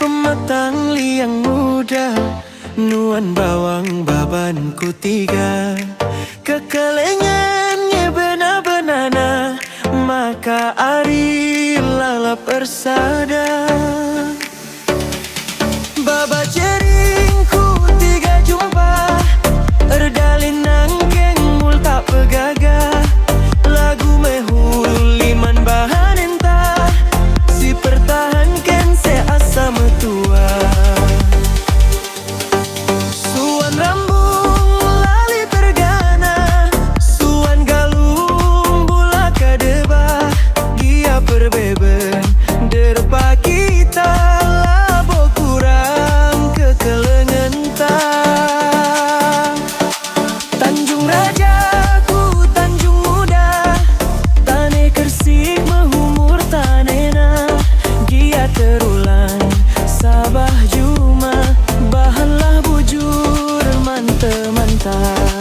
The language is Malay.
pematang liang muda, nuan bawang baban ku tiga, kekalengannya benar-benana, maka ari lala persada. Baba jeringku tiga jumpa, erdalin nangkeng mul tak pegaga, lagu mehul liman bahan entah, si pertahankan se asa metua. Suan rambung lali tergana, suan galung bula kadeba, gia perbeben derpa kita labo kurang kekelengan tak. Tanjung Raja ku Tanjung Muda, tane kersik mehumur tanena, gia terulang Sabah Juma, bahanlah bujur manta-manta.